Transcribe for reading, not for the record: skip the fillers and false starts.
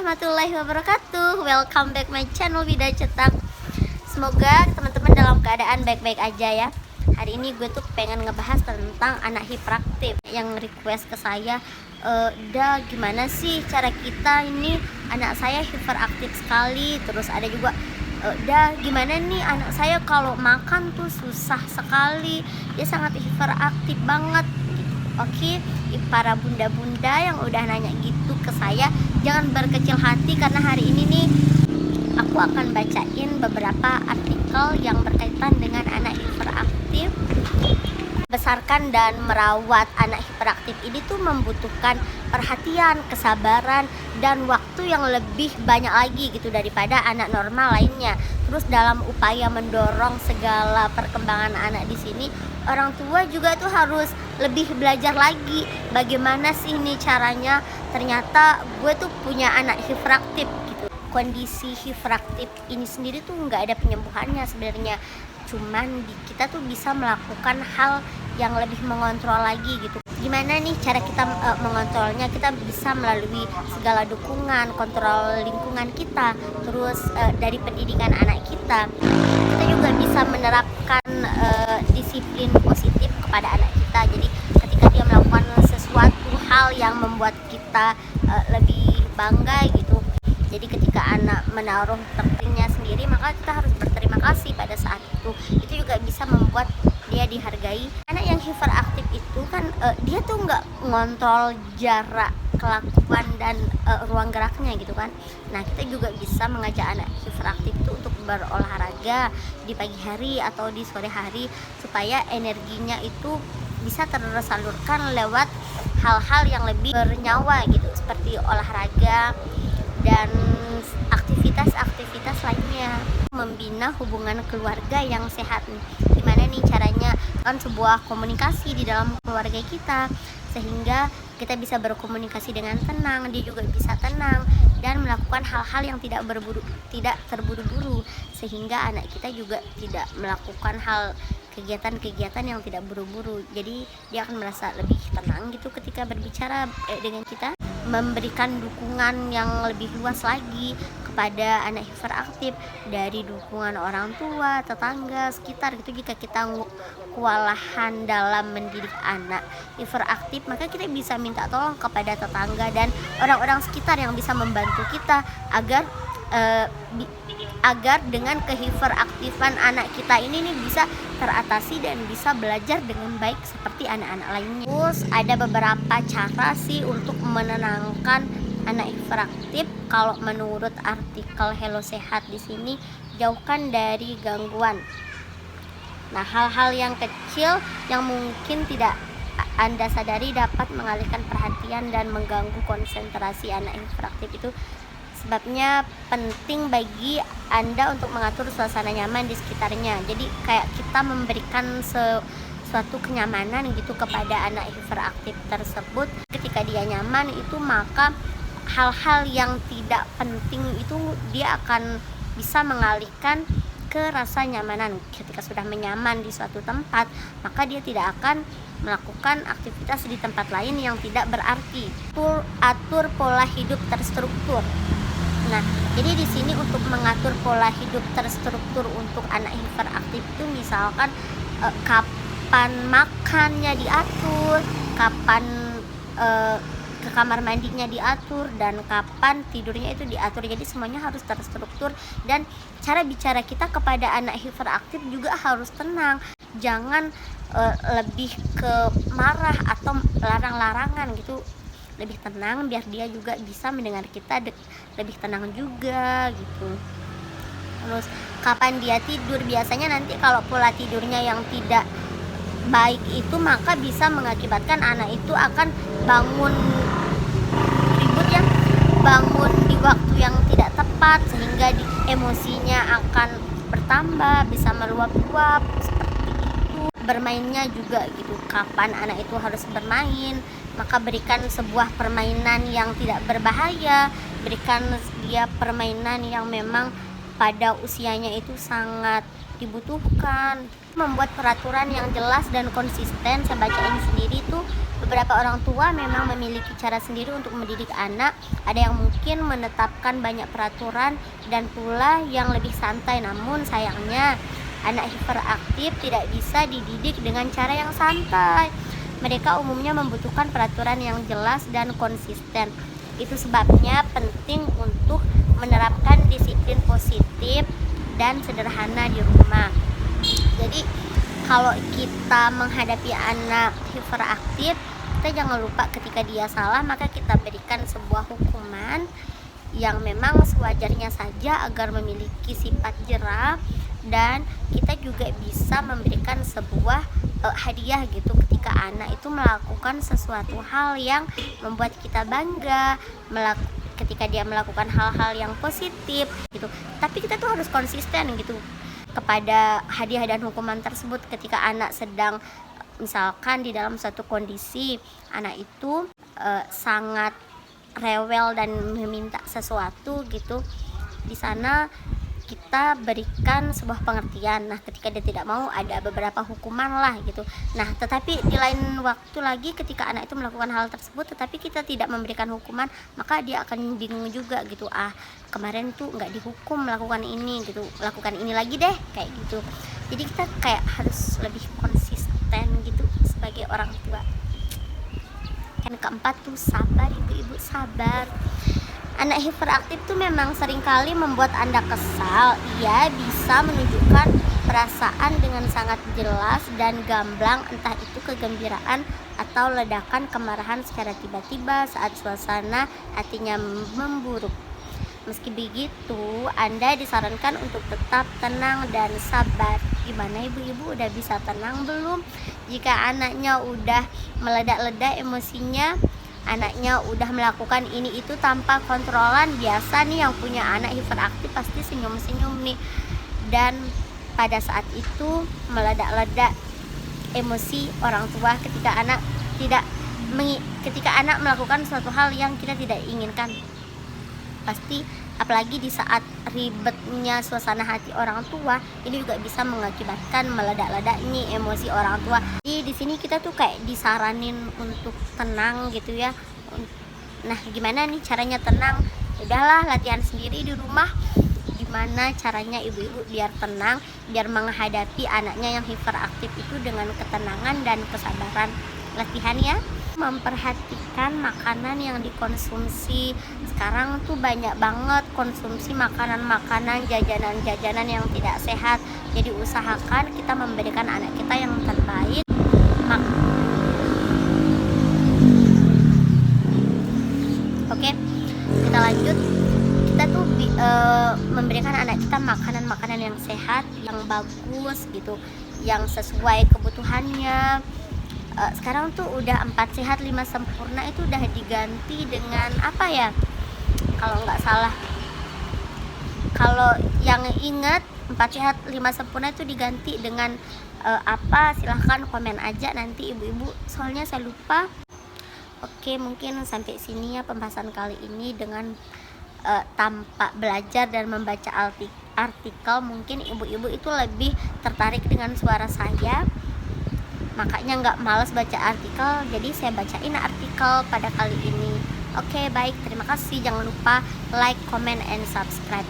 warahmatullahi wabarakatuh. Welcome back my channel Vida Cetak. Semoga teman-teman dalam keadaan baik-baik aja ya. Hari ini gue tuh pengen ngebahas tentang anak hiperaktif yang request ke saya, gimana sih cara kita ini, anak saya hiperaktif sekali. Terus ada juga, gimana nih anak saya kalau makan tuh susah sekali, dia sangat hiperaktif banget. Oke, para bunda-bunda yang udah nanya gitu ke saya, jangan berkecil hati karena hari ini nih aku akan bacain beberapa artikel yang berkaitan dengan anak hiperaktif. Besarkan dan merawat anak hiperaktif ini tuh membutuhkan perhatian, kesabaran, dan waktu yang lebih banyak lagi gitu daripada anak normal lainnya. Terus dalam upaya mendorong segala perkembangan anak di sini, orang tua juga tuh harus lebih belajar lagi bagaimana sih nih caranya. Ternyata gue tuh punya anak hiperaktif gitu. Kondisi hiperaktif ini sendiri tuh nggak ada penyembuhannya sebenarnya, cuman kita tuh bisa melakukan hal yang lebih mengontrol lagi gitu. Gimana nih cara kita mengontrolnya? Kita bisa melalui segala dukungan, kontrol lingkungan kita, terus dari pendidikan anak kita juga bisa menerapkan disiplin positif kepada anak kita. Jadi ketika dia melakukan sesuatu hal yang membuat kita lebih bangga gitu, jadi ketika anak menaruh tertingnya sendiri, maka kita harus berterima kasih pada saat itu. Itu juga bisa membuat dia dihargai. Anak yang hiperaktif itu kan dia tuh nggak ngontrol jarak kelakuan dan ruang geraknya gitu kan. Nah, kita juga bisa mengajak anak hiperaktif itu untuk berolahraga di pagi hari atau di sore hari supaya energinya itu bisa tersalurkan lewat hal-hal yang lebih bernyawa gitu, seperti olahraga dan aktivitas lainnya. Membina hubungan keluarga yang sehat nih. Gimana nih caranya? Kan sebuah komunikasi di dalam keluarga kita sehingga kita bisa berkomunikasi dengan tenang, dia juga bisa tenang dan melakukan hal-hal yang tidak terburu-buru, sehingga anak kita juga tidak melakukan kegiatan-kegiatan yang tidak buru-buru. Jadi dia akan merasa lebih tenang gitu ketika berbicara dengan kita. Memberikan dukungan yang lebih luas lagi kepada anak hiperaktif dari dukungan orang tua, tetangga, sekitar gitu. Jika kita kewalahan dalam mendidik anak hiperaktif, maka kita bisa minta tolong kepada tetangga dan orang-orang sekitar yang bisa membantu kita agar dengan kehiperaktifan anak kita ini nih bisa teratasi dan bisa belajar dengan baik seperti anak-anak lainnya. Terus ada beberapa cara sih untuk menenangkan anak hiperaktif. Kalau menurut artikel Hello Sehat di sini, jauhkan dari gangguan. Nah, hal-hal yang kecil yang mungkin tidak Anda sadari dapat mengalihkan perhatian dan mengganggu konsentrasi anak hiperaktif itu. Sebabnya penting bagi Anda untuk mengatur suasana nyaman di sekitarnya. Jadi kayak kita memberikan suatu kenyamanan gitu kepada anak hiperaktif tersebut. Ketika dia nyaman itu, maka hal-hal yang tidak penting itu dia akan bisa mengalihkan ke rasa nyamanan. Ketika sudah menyaman di suatu tempat, maka dia tidak akan melakukan aktivitas di tempat lain yang tidak berarti. Atur pola hidup terstruktur. Nah, jadi di sini untuk mengatur pola hidup terstruktur untuk anak hiperaktif itu misalkan kapan makannya diatur, kapan ke kamar mandinya diatur, dan kapan tidurnya itu diatur. Jadi semuanya harus terstruktur dan cara bicara kita kepada anak hiperaktif juga harus tenang. Jangan lebih ke marah atau larang-larangan gitu. Lebih tenang biar dia juga bisa mendengar kita lebih tenang juga gitu. Terus kapan dia tidur, biasanya nanti kalau pola tidurnya yang tidak baik itu, maka bisa mengakibatkan anak itu akan bangun ribut ya, bangun di waktu yang tidak tepat, sehingga emosinya akan bertambah, bisa meluap-luap seperti itu. Bermainnya juga gitu, kapan anak itu harus bermain, maka berikan sebuah permainan yang tidak berbahaya, berikan dia permainan yang memang pada usianya itu sangat dibutuhkan. Membuat peraturan yang jelas dan konsisten. Saya bacain sendiri tuh, beberapa orang tua memang memiliki cara sendiri untuk mendidik anak. Ada yang mungkin menetapkan banyak peraturan dan pula yang lebih santai. Namun sayangnya anak hiperaktif tidak bisa dididik dengan cara yang santai. Mereka umumnya membutuhkan peraturan yang jelas dan konsisten. Itu sebabnya penting untuk menerapkan disiplin positif dan sederhana di rumah. Jadi kalau kita menghadapi anak hiperaktif, kita jangan lupa ketika dia salah maka kita berikan sebuah hukuman yang memang sewajarnya saja agar memiliki sifat jerah, dan kita juga bisa memberikan sebuah hadiah gitu ketika anak itu melakukan sesuatu hal yang membuat kita bangga, ketika dia melakukan hal-hal yang positif gitu. Tapi kita tuh harus konsisten gitu kepada hadiah dan hukuman tersebut. Ketika anak sedang misalkan di dalam suatu kondisi anak itu sangat rewel dan meminta sesuatu gitu, di sana kita berikan sebuah pengertian. Nah ketika dia tidak mau, ada beberapa hukuman lah gitu. Nah tetapi di lain waktu lagi ketika anak itu melakukan hal tersebut tetapi kita tidak memberikan hukuman, maka dia akan bingung juga gitu, kemarin tuh nggak dihukum melakukan ini gitu, lakukan ini lagi deh kayak gitu. Jadi kita kayak harus lebih konsisten gitu sebagai orang tua. Yang keempat tuh sabar, ibu-ibu sabar. Anak hiperaktif tuh memang seringkali membuat Anda kesal. Ia bisa menunjukkan perasaan dengan sangat jelas dan gamblang, entah itu kegembiraan atau ledakan kemarahan secara tiba-tiba saat suasana hatinya memburuk. Meski begitu, Anda disarankan untuk tetap tenang dan sabar. Gimana ibu-ibu, udah bisa tenang belum? Jika anaknya udah meledak-ledak emosinya, anaknya udah melakukan ini itu tanpa kontrolan, biasa nih yang punya anak hiperaktif pasti senyum-senyum nih. Dan pada saat itu meledak-ledak emosi orang tua ketika anak melakukan suatu hal yang kita tidak inginkan. Pasti apalagi di saat ribetnya suasana hati orang tua, ini juga bisa mengakibatkan meledak-ledak nih emosi orang tua. Jadi di sini kita tuh kayak disaranin untuk tenang gitu ya. Nah gimana nih caranya tenang? Udahlah latihan sendiri di rumah. Gimana caranya ibu-ibu biar tenang, biar menghadapi anaknya yang hiperaktif itu dengan ketenangan dan kesabaran. Latihan ya. Memperhatikan makanan yang dikonsumsi. Sekarang tuh banyak banget konsumsi makanan-makanan, jajanan-jajanan yang tidak sehat. Jadi usahakan kita memberikan anak kita yang terbaik. Oke, kita lanjut. Kita tuh memberikan anak kita makanan-makanan yang sehat, yang bagus gitu, yang sesuai kebutuhannya. Sekarang tuh udah 4 sehat 5 sempurna itu udah diganti dengan apa ya, kalau nggak salah, kalau yang ingat 4 sehat 5 sempurna itu diganti dengan apa, silahkan komen aja nanti ibu-ibu, soalnya saya lupa. Oke, mungkin sampai sini ya pembahasan kali ini dengan tanpa belajar dan membaca artikel. Mungkin ibu-ibu itu lebih tertarik dengan suara saya, makanya nggak malas baca artikel, jadi saya bacain artikel pada kali ini. Oke, baik, terima kasih. Jangan lupa like, comment, and subscribe.